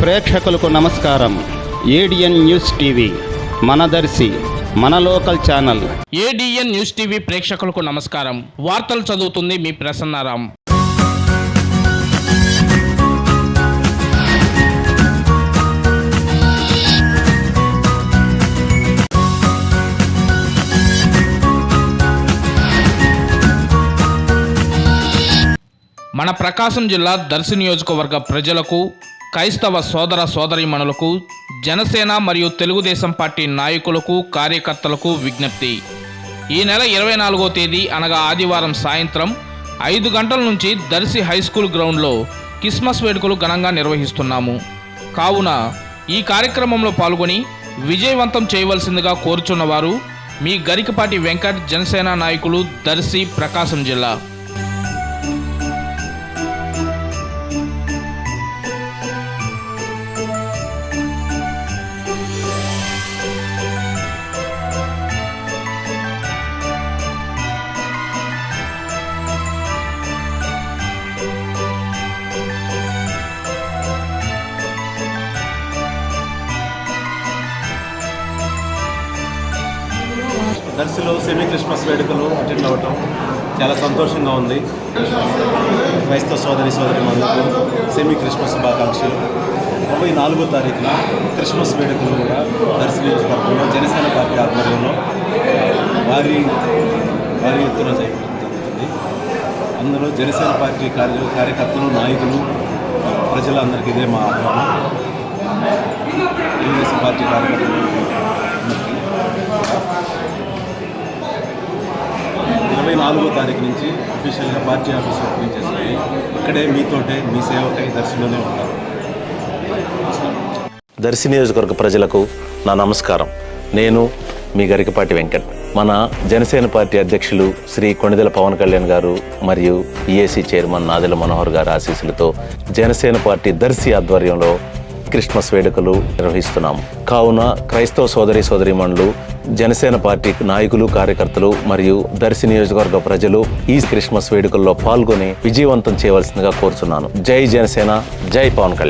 ప్రేక్షకులకు నమస్కారం. ADN news TV మన దర్శి మన local channel. ADN news TV ప్రేక్షకులకు నమస్కారం. వార్తలు చదువుతుంది మీ ప్రసన్నారాం. మన ప్రకాశం జిల్లా దర్శి నియోజకవర్గ ప్రజలకు, క్రైస్తవ సోదర సోదరీమణులకు, జనసేన మరియు తెలుగుదేశం పార్టీ నాయకులకు, కార్యకర్తలకు విజ్ఞప్తి. ఈ నెల 24వ తేదీ అనగా ఆదివారం సాయంత్రం 5 గంటల నుంచి దర్శి హై స్కూల్ గ్రౌండ్లో క్రిస్మస్ వేడుకలు ఘనంగా నిర్వహిస్తున్నాము. కావున ఈ కార్యక్రమంలో పాల్గొని విజయవంతం చేయవలసిందిగా కోరుచున్నవారు మీ గరికపాటి వెంకట్, జనసేన నాయకులు, దర్శి, ప్రకాశం జిల్లా. దర్శిలో సెమీ క్రిస్మస్ వేడుకలు అటెండ్ అవ్వటం చాలా సంతోషంగా ఉంది. క్రైస్తవ సోదరీమణులకు సెమీ క్రిస్మస్ శుభాకాంక్షలు. 24వ తారీఖున క్రిస్మస్ వేడుకలు కూడా దర్శి నియోజకవర్గంలో జనసేన పార్టీ ఆధ్వర్యంలో భారీ ఎత్తున జరుగుతుంది. అందులో జనసేన పార్టీ కార్యకర్తలు, నాయకులు, ప్రజలందరికీ ఇదే మా ఆహ్వానం. తెలుగుదేశం పార్టీ కార్యకర్తలు 24వ తారీఖు నుంచి అఫీషియల్గా పార్టీ ఆఫీస్ ఓపెన్ చేసుకుని ఇక్కడే మీతోటే మీ సేవకై దర్శిలోనే ఉంటారు. దర్శి నియోజకవర్గ ప్రజలకు నా నమస్కారం. నేను మీ గరికపాటి వెంకట్. మన జనసేన పార్టీ అధ్యక్షులు శ్రీ కొణిదెల పవన్ కళ్యాణ్ గారు మరియు ఈఏసీ చైర్మన్ నాదెల మనోహర్ గారి ఆశీస్సులతో జనసేన పార్టీ దర్శి ఆధ్వర్యంలో క్రిస్మస్ వేడుకలు నిర్వహిస్తున్నాము. కావున క్రైస్తవ సోదరీమణులు, జనసేన పార్టీ నాయకులు, కార్యకర్తలు మరియు దర్శి నియోజకవర్గ ప్రజలు ఈ క్రిస్మస్ వేడుకల్లో పాల్గొని విజయవంతం చేయవలసిందిగా కోరుచున్నాను. జై జనసేన, జై పవన్ కళ్యాణ్.